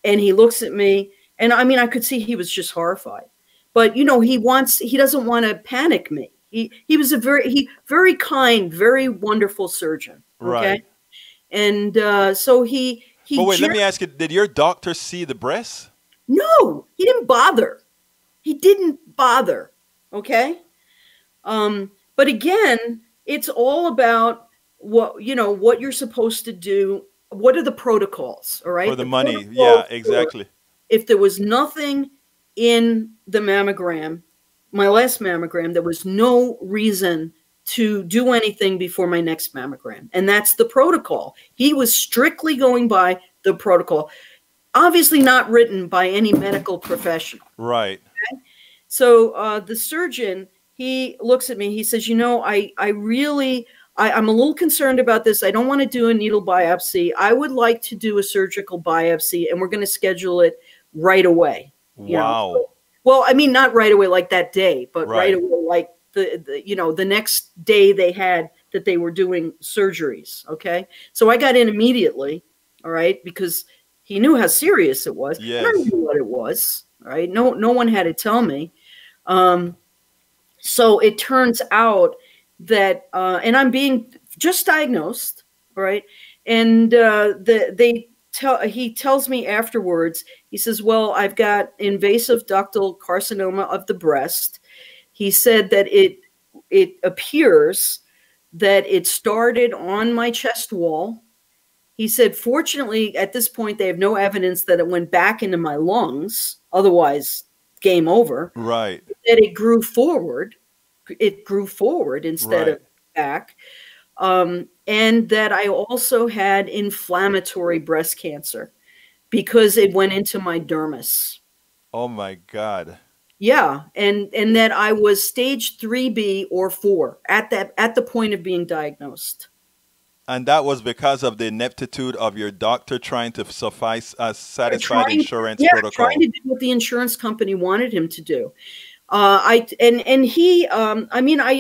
[SPEAKER 6] and he looks at me. And, I mean, I could see he was just horrified. But, you know, he doesn't want to panic me. He was a very kind, very wonderful surgeon. Okay.
[SPEAKER 1] Right.
[SPEAKER 6] And so he.
[SPEAKER 1] But wait, let me ask you: did your doctor see the breast?
[SPEAKER 6] No, he didn't bother. He didn't bother. Okay. But again, it's all about what you're supposed to do. What are the protocols? All right.
[SPEAKER 1] For the money, yeah, exactly.
[SPEAKER 6] if there was nothing in the mammogram, my last mammogram, there was no reason to do anything before my next mammogram. And that's the protocol. He was strictly going by the protocol, obviously not written by any medical professional.
[SPEAKER 1] Right.
[SPEAKER 6] Okay? So the surgeon, he looks at me, he says, you know, I'm a little concerned about this. I don't want to do a needle biopsy. I would like to do a surgical biopsy, and we're going to schedule it right away.
[SPEAKER 1] Wow.
[SPEAKER 6] Know? Well, I mean, not right away like that day, but right away like the next day they had that they were doing surgeries. Okay. So I got in immediately. All right. Because he knew how serious it was.
[SPEAKER 1] Yes.
[SPEAKER 6] I knew what it was. All right. No one had to tell me. So it turns out that, and I'm being just diagnosed. All right. And he tells me afterwards, he says, well, I've got invasive ductal carcinoma of the breast. He said that it appears that it started on my chest wall. He said, fortunately, at this point, they have no evidence that it went back into my lungs. Otherwise, game over.
[SPEAKER 1] Right.
[SPEAKER 6] That it grew forward. It grew forward instead of back. And that I also had inflammatory breast cancer because it went into my dermis.
[SPEAKER 1] Oh, my God.
[SPEAKER 6] Yeah, and that I was stage 3B or 4 at the point of being diagnosed.
[SPEAKER 1] And that was because of the ineptitude of your doctor trying to satisfy the insurance protocol.
[SPEAKER 6] Trying to do what the insurance company wanted him to do. I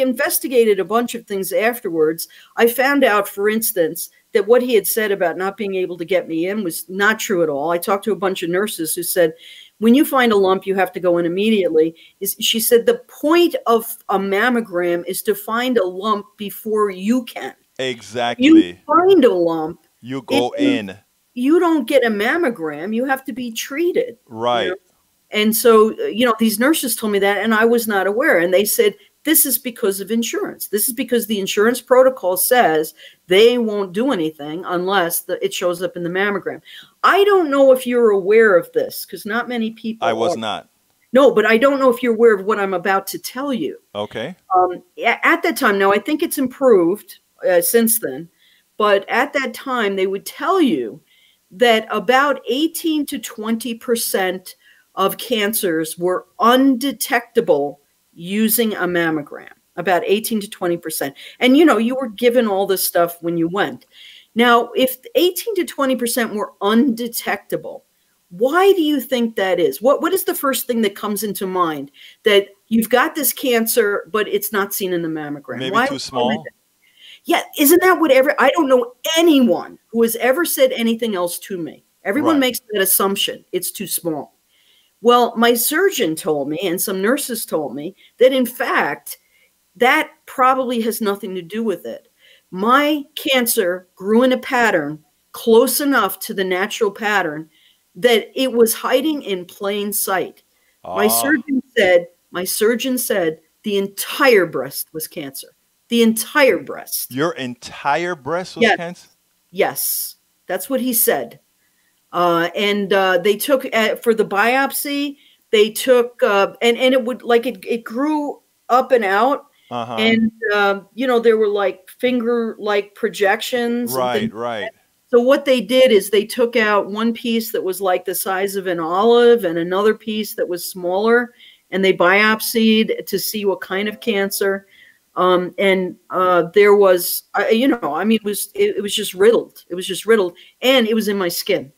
[SPEAKER 6] investigated a bunch of things afterwards. I found out, for instance, that what he had said about not being able to get me in was not true at all. I talked to a bunch of nurses who said, when you find a lump, you have to go in immediately. She said the point of a mammogram is to find a lump before you can.
[SPEAKER 1] Exactly.
[SPEAKER 6] You find a lump.
[SPEAKER 1] You go in.
[SPEAKER 6] You don't get a mammogram. You have to be treated.
[SPEAKER 1] Right.
[SPEAKER 6] You know? And so, these nurses told me that, and I was not aware. And they said, this is because of insurance. This is because the insurance protocol says they won't do anything unless it shows up in the mammogram. I don't know if you're aware of this, because not many people
[SPEAKER 1] I was not.
[SPEAKER 6] No, but I don't know if you're aware of what I'm about to tell you.
[SPEAKER 1] Okay.
[SPEAKER 6] At that time, now I think it's improved since then, but at that time, they would tell you that about 18 to 20% of cancers were undetectable using a mammogram, about 18 to 20%. And, you were given all this stuff when you went. Now, if 18 to 20% were undetectable, why do you think that is? What is the first thing that comes into mind? That you've got this cancer, but it's not seen in the mammogram.
[SPEAKER 1] Maybe too small?
[SPEAKER 6] Yeah, isn't that I don't know anyone who has ever said anything else to me. Everyone makes that assumption. It's too small. Well, my surgeon told me, and some nurses told me, that in fact, that probably has nothing to do with it. My cancer grew in a pattern close enough to the natural pattern that it was hiding in plain sight. My surgeon said the entire breast was cancer. The entire breast.
[SPEAKER 1] Your entire breast was cancer?
[SPEAKER 6] Yes, that's what he said. And they took for the biopsy. They took and it would it grew up and out, and there were like finger-like projections.
[SPEAKER 1] Right.
[SPEAKER 6] So what they did is they took out one piece that was like the size of an olive and another piece that was smaller, and they biopsied to see what kind of cancer. There was, it was just riddled. It was just riddled, and it was in my skin.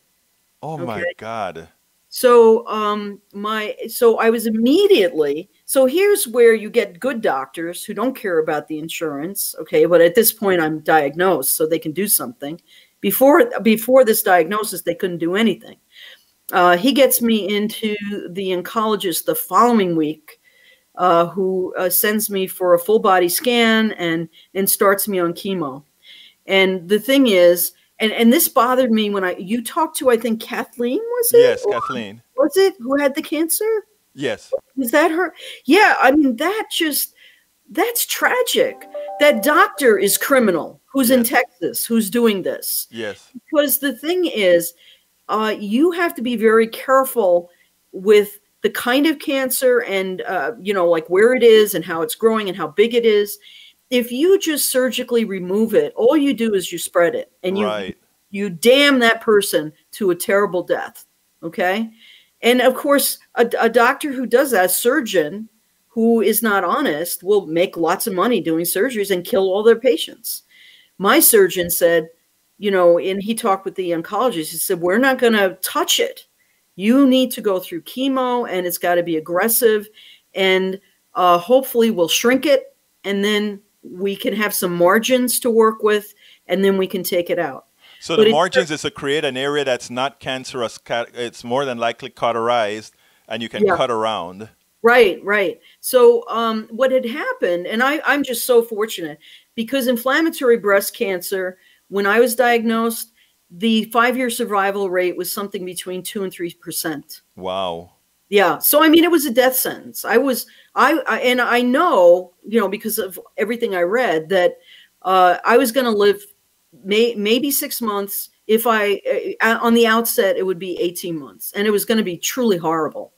[SPEAKER 1] Oh my God.
[SPEAKER 6] So, I was immediately, so here's where you get good doctors who don't care about the insurance. Okay. But at this point I'm diagnosed, so they can do something. Before this diagnosis, they couldn't do anything. He gets me into the oncologist the following week, who sends me for a full body scan and starts me on chemo. And the thing is, and this bothered me when you talked to, I think, Kathleen, was it?
[SPEAKER 1] Yes, Kathleen.
[SPEAKER 6] Was it who had the cancer?
[SPEAKER 1] Yes.
[SPEAKER 6] Was that her? Yeah, I mean, that's tragic. That doctor is criminal who's in Texas, who's doing this.
[SPEAKER 1] Yes.
[SPEAKER 6] Because the thing is, you have to be very careful with the kind of cancer and, like where it is and how it's growing and how big it is. If you just surgically remove it, all you do is you spread it, and you damn that person to a terrible death. Okay. And of course, a doctor who does that, a surgeon who is not honest, will make lots of money doing surgeries and kill all their patients. My surgeon said, and he talked with the oncologist, he said, we're not going to touch it. You need to go through chemo, and it's got to be aggressive, and hopefully we'll shrink it, and then we can have some margins to work with, and then we can take it out.
[SPEAKER 1] So the margins is to create an area that's not cancerous. It's more than likely cauterized, and you can cut around.
[SPEAKER 6] Right, right. So what had happened, and I'm just so fortunate, because inflammatory breast cancer, when I was diagnosed, the 5-year survival rate was something between 2 and 3%.
[SPEAKER 1] Wow.
[SPEAKER 6] Yeah. So, I mean, it was a death sentence. I know, because of everything I read, that I was going to live maybe 6 months. If on the outset, it would be 18 months, and it was going to be truly horrible.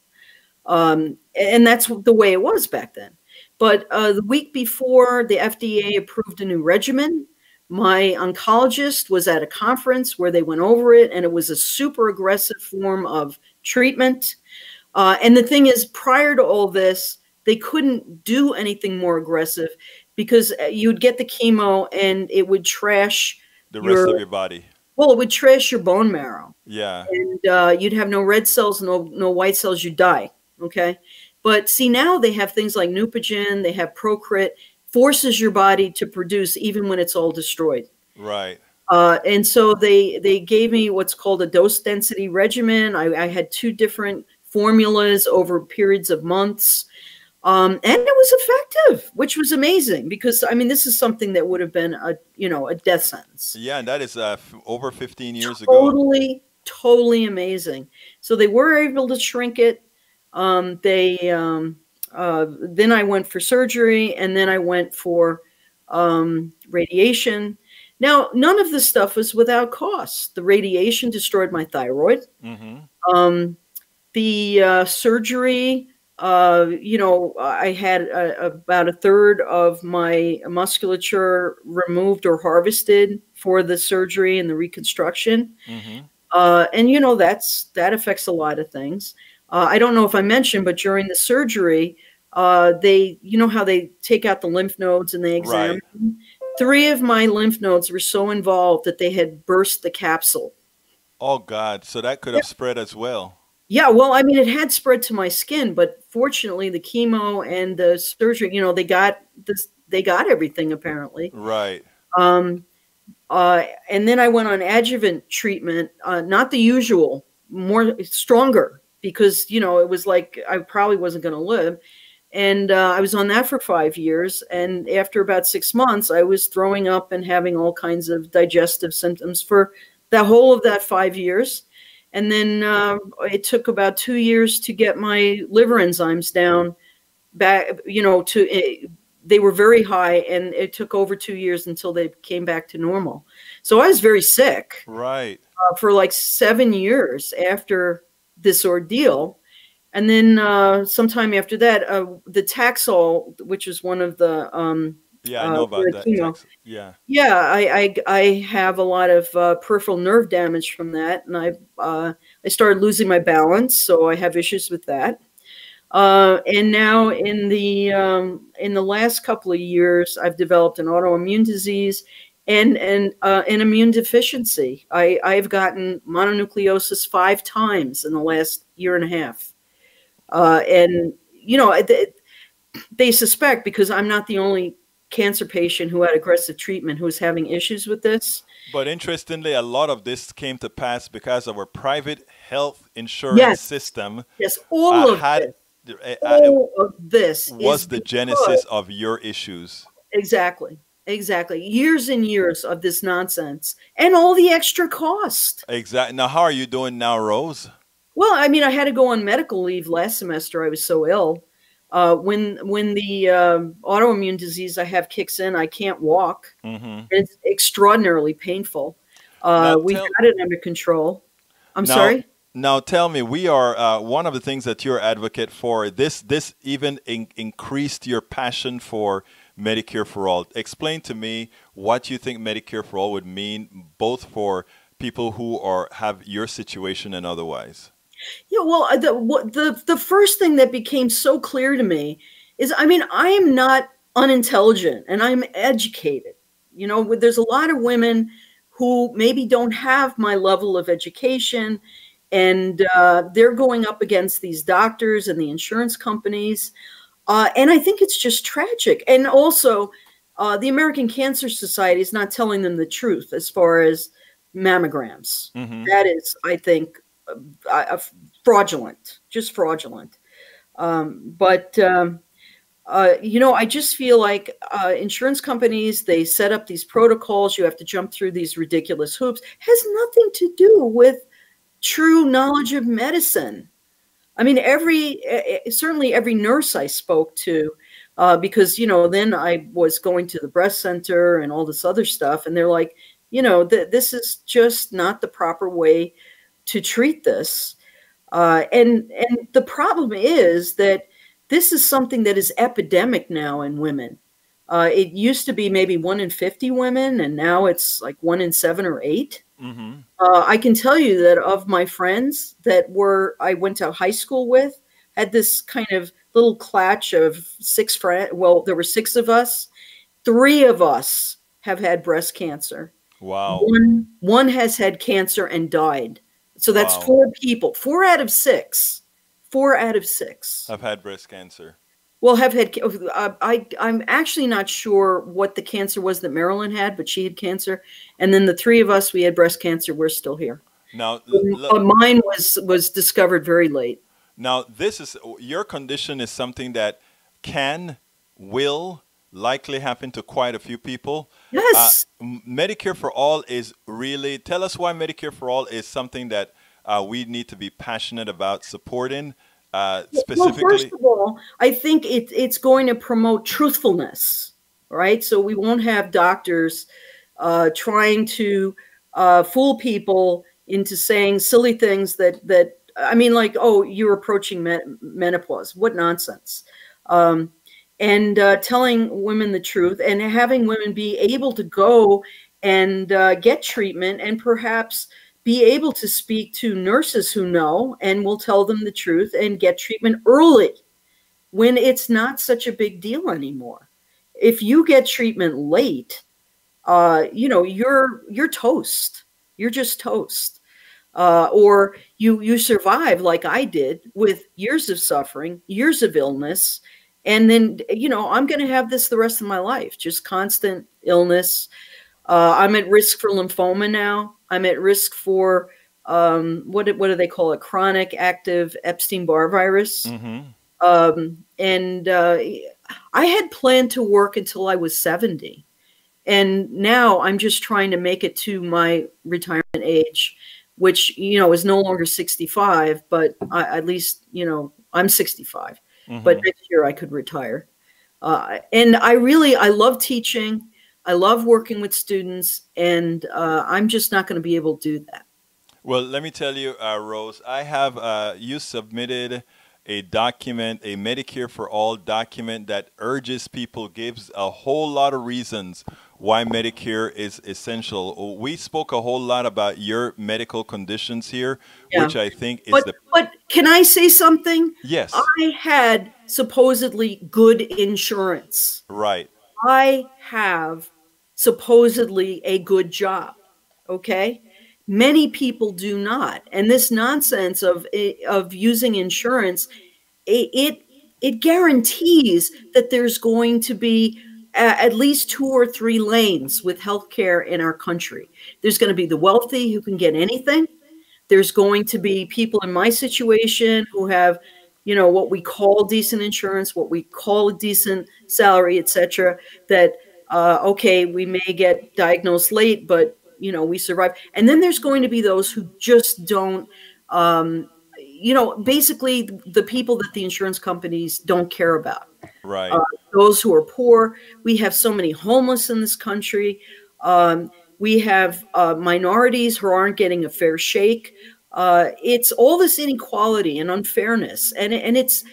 [SPEAKER 6] And that's the way it was back then. But the week before, the FDA approved a new regimen. My oncologist was at a conference where they went over it, and it was a super aggressive form of treatment. And the thing is, prior to all this, they couldn't do anything more aggressive, because you'd get the chemo and it would trash
[SPEAKER 1] the rest of your body.
[SPEAKER 6] Well, it would trash your bone marrow.
[SPEAKER 1] Yeah.
[SPEAKER 6] And you'd have no red cells, no white cells, you'd die. Okay. But see, now they have things like Neupogen, they have Procrit, forces your body to produce even when it's all destroyed.
[SPEAKER 1] Right.
[SPEAKER 6] And so they gave me what's called a dose density regimen. I had 2 different formulas over periods of months. And it was effective, which was amazing, because, I mean, this is something that would have been a death sentence.
[SPEAKER 1] Yeah. And that is over 15 years ago.
[SPEAKER 6] Totally amazing. So they were able to shrink it. Then I went for surgery, and then I went for radiation. Now, none of this stuff was without cost. The radiation destroyed my thyroid. Mm-hmm. The surgery, I had about 1/3 of my musculature removed or harvested for the surgery and the reconstruction. Mm-hmm. And that affects a lot of things. I don't know if I mentioned, but during the surgery, they, how they take out the lymph nodes and they examine them. 3 of my lymph nodes were so involved that they had burst the capsule.
[SPEAKER 1] Oh, God. So that could have spread as well.
[SPEAKER 6] Yeah. Well, I mean, it had spread to my skin, but fortunately the chemo and the surgery, they got everything apparently.
[SPEAKER 1] Right.
[SPEAKER 6] And then I went on adjuvant treatment, not the usual, more stronger, because, it was like I probably wasn't going to live. And I was on that for 5 years. And after about 6 months, I was throwing up and having all kinds of digestive symptoms for the whole of that 5 years. And then it took about 2 years to get my liver enzymes down back, they were very high, and it took over 2 years until they came back to normal. So I was very sick.
[SPEAKER 1] Right.
[SPEAKER 6] For like 7 years after this ordeal. And then sometime after that, the Taxol, which is one of the
[SPEAKER 1] I know about that.
[SPEAKER 6] Chemo. I have a lot of peripheral nerve damage from that, and I started losing my balance, so I have issues with that. And now in the last couple of years, I've developed an autoimmune disease and an immune deficiency. I've gotten mononucleosis 5 times in the last year and a half. And, they suspect, because I'm not the only cancer patient who had aggressive treatment who's having issues with this.
[SPEAKER 1] But interestingly, a lot of this came to pass because of our private health insurance system.
[SPEAKER 6] Yes, all of this
[SPEAKER 1] was the genesis of your issues.
[SPEAKER 6] Exactly. Years and years of this nonsense and all the extra cost.
[SPEAKER 1] Exactly. Now, how are you doing now, Rose?
[SPEAKER 6] Well, I mean, I had to go on medical leave last semester. I was so ill. When the autoimmune disease I have kicks in, I can't walk. Mm-hmm. It's extraordinarily painful. We got it under control. I'm sorry?
[SPEAKER 1] Now tell me, we are one of the things that you're advocate for. This even increased your passion for Medicare for all. Explain to me what you think Medicare for all would mean, both for people who have your situation and otherwise.
[SPEAKER 6] Yeah, well, the first thing that became so clear to me is, I mean, I am not unintelligent and I'm educated. You know, there's a lot of women who maybe don't have my level of education, and they're going up against these doctors and the insurance companies. And I think it's just tragic. And also, the American Cancer Society is not telling them the truth as far as mammograms. That is, I think, fraudulent, just fraudulent. You know, I just feel like insurance companies, they set up these protocols. You have to jump through these ridiculous hoops. Has nothing to do with true knowledge of medicine. I mean, certainly every nurse I spoke to, because, you know, then I was going to the breast center and all this other stuff. And they're like, you know, this is just not the proper way to treat this. And the problem is that this is something that is epidemic now in women. It used to be maybe 1 in 50 women, and now it's like 1 in 7 or 8. I can tell you that of my friends that I went to high school with, had this kind of little clutch of 6 friends. Well, there were 6 of us. 3 of us have had breast cancer.
[SPEAKER 1] Wow.
[SPEAKER 6] One has had cancer and died. So that's
[SPEAKER 1] Wow.
[SPEAKER 6] 4 people. 4 out of 6. 4 out of 6.
[SPEAKER 1] I've had breast cancer.
[SPEAKER 6] Well, have had. I'm actually not sure what the cancer was that Marilyn had, but she had cancer. And then the 3 of us, we had breast cancer. We're still here.
[SPEAKER 1] Now,
[SPEAKER 6] mine was discovered very late.
[SPEAKER 1] Now, your condition is something that will likely happen to quite a few people.
[SPEAKER 6] Yes.
[SPEAKER 1] Medicare for All is really, tell us why Medicare for All is something that we need to be passionate about supporting. Specifically.
[SPEAKER 6] Well, first of all, I think it's going to promote truthfulness, right? So we won't have doctors trying to fool people into saying silly things that I mean, like, oh, you're approaching menopause. What nonsense. And telling women the truth and having women be able to go and get treatment and perhaps be able to speak to nurses who know and will tell them the truth and get treatment early when it's not such a big deal anymore. If you get treatment late, you know, you're toast. You're just toast. Or you survive like I did with years of suffering, years of illness. And then, you know, I'm going to have this the rest of my life, just constant illness. I'm at risk for lymphoma now. I'm at risk for what do they call it? Chronic active Epstein-Barr virus. And I had planned to work until I was 70. And now I'm just trying to make it to my retirement age, which, you know, is no longer 65, but at least, you know, I'm 65. But next year I could retire. And I love teaching. I love working with students, and I'm just not going to be able to do that.
[SPEAKER 1] Well, let me tell you, Rose, I have, you submitted a document, a Medicare for All document that urges people, gives a whole lot of reasons why Medicare is essential. We spoke a whole lot about your medical conditions here, which I think is
[SPEAKER 6] But can I say something?
[SPEAKER 1] Yes.
[SPEAKER 6] I had supposedly good insurance.
[SPEAKER 1] Right.
[SPEAKER 6] I have supposedly a good job. Okay. Many people do not. And this nonsense of using insurance, it guarantees that there's going to be at least 2 or 3 lanes with healthcare in our country. There's going to be the wealthy who can get anything. There's going to be people in my situation who have, you know, what we call decent insurance, what we call a decent salary, etc. That, okay, we may get diagnosed late, but, you know, we survive. And then there's going to be those who just don't, you know, basically the people that the insurance companies don't care about.
[SPEAKER 1] Right.
[SPEAKER 6] Those who are poor. We have so many homeless in this country. We have minorities who aren't getting a fair shake. It's all this inequality and unfairness, and it's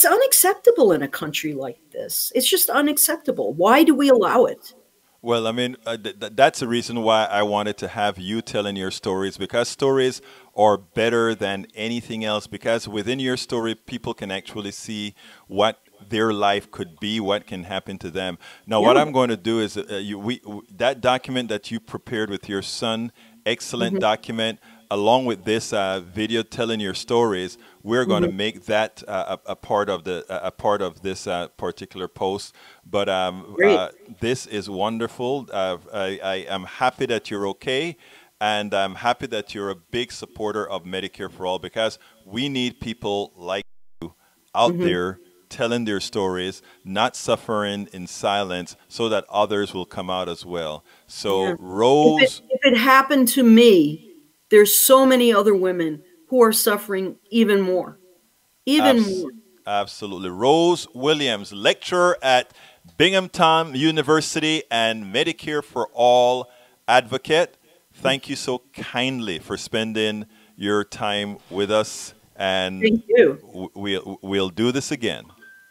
[SPEAKER 6] unacceptable in a country like this. It's just unacceptable. Why do we allow it?
[SPEAKER 1] Well, I mean, that's the reason why I wanted to have you telling your stories, because stories are better than anything else, because within your story, people can actually see what their life could be, what can happen to them. Now, what I'm going to do is that document that you prepared with your son, excellent document, along with this video telling your stories, we're going to make that a part of this particular post. But this is wonderful. I am happy that you're okay, and I'm happy that you're a big supporter of Medicare for All, because we need people like you out there telling their stories, not suffering in silence, so that others will come out as well. So, Rose,
[SPEAKER 6] if it happened to me, there's so many other women who are suffering even more. More.
[SPEAKER 1] Absolutely. Rose Williams, lecturer at Binghamton University and Medicare for All advocate. Thank you so kindly for spending your time with us. And
[SPEAKER 6] thank you.
[SPEAKER 1] We'll do this again.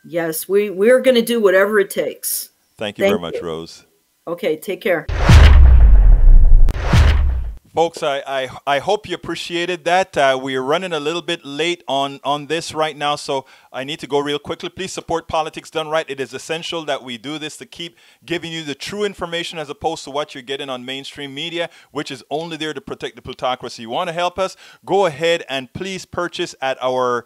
[SPEAKER 6] Yes, we're going to do whatever it takes.
[SPEAKER 1] Thank you very much, Rose.
[SPEAKER 6] Okay, take care.
[SPEAKER 1] Folks, I hope you appreciated that. We are running a little bit late on this right now, so I need to go real quickly. Please support Politics Done Right. It is essential that we do this to keep giving you the true information, as opposed to what you're getting on mainstream media, which is only there to protect the plutocracy. You want to help us? Go ahead and please purchase at our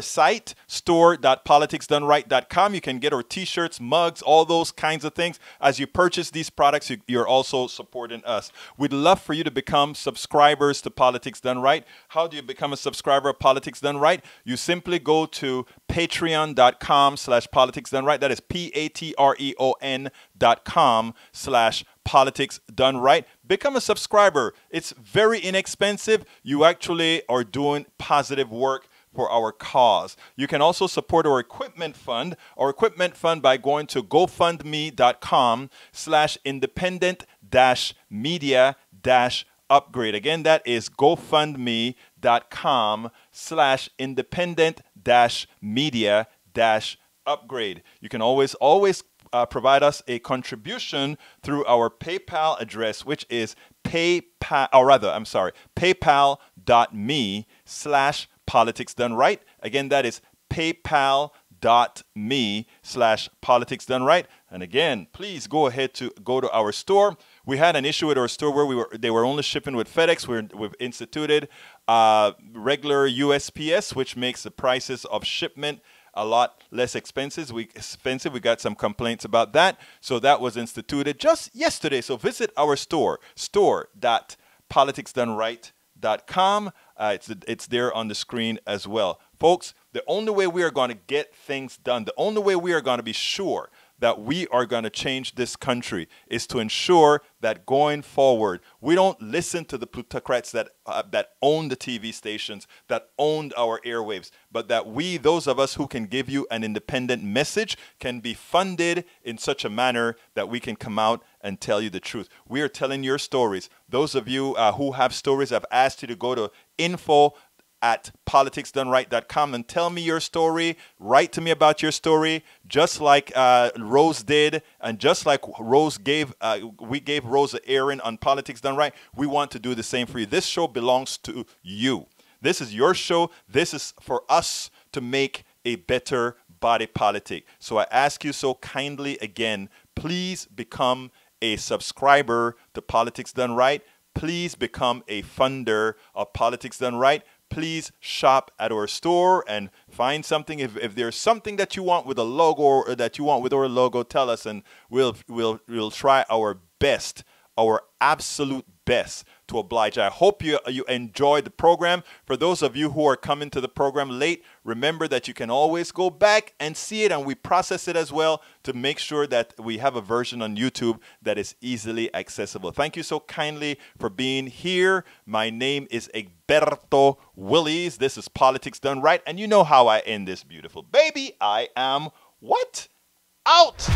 [SPEAKER 1] site, store.politicsdoneright.com. You can get our t-shirts, mugs, all those kinds of things. As you purchase these products, you're also supporting us. We'd love for you to become subscribers to Politics Done Right. How do you become a subscriber of Politics Done Right? You simply go to patreon.com/politicsdoneright. That is patreon.com/politicsdoneright. Become a subscriber. It's very inexpensive. You actually are doing positive work for our cause. You can also support our equipment fund by going to gofundme.com/independent-media-upgrade. Again, that is gofundme.com/independent-media-upgrade. You can always provide us a contribution through our PayPal address, which is paypal.me/Politics Done Right. Again, that is paypal.me/Politics Done Right. And again, please go ahead to go to our store. We had an issue with our store where they were only shipping with FedEx. We've instituted regular USPS, which makes the prices of shipment a lot less expensive. We got some complaints about that. So that was instituted just yesterday. So visit our store, store.politicsdoneright.com. It's there on the screen as well. Folks, the only way we are going to get things done, the only way we are going to be sure that we are going to change this country is to ensure that going forward, we don't listen to the plutocrats that own the TV stations, that owned our airwaves, but that we, those of us who can give you an independent message, can be funded in such a manner that we can come out and tell you the truth. We are telling your stories. Those of you who have stories, I've asked you to go to info@politicsdoneright.com and tell me your story. Write to me about your story, just like Rose did, and just like Rose we gave Rose an airing on Politics Done Right. We want to do the same for you. This show belongs to you. This is your show. This is for us to make a better body politic. So I ask you so kindly again, please become a subscriber to Politics Done Right. Please become a funder of Politics Done Right. Please shop at our store and find something. If there's something that you want with a logo, or that you want with our logo, tell us, and we'll try our best, our absolute best, to oblige. I hope you enjoyed the program. For those of you who are coming to the program late, remember that you can always go back and see it, and we process it as well to make sure that we have a version on YouTube that is easily accessible. Thank you so kindly for being here. My name is Egberto Willies. This is Politics Done Right, and you know how I end this beautiful baby. I am what? Out!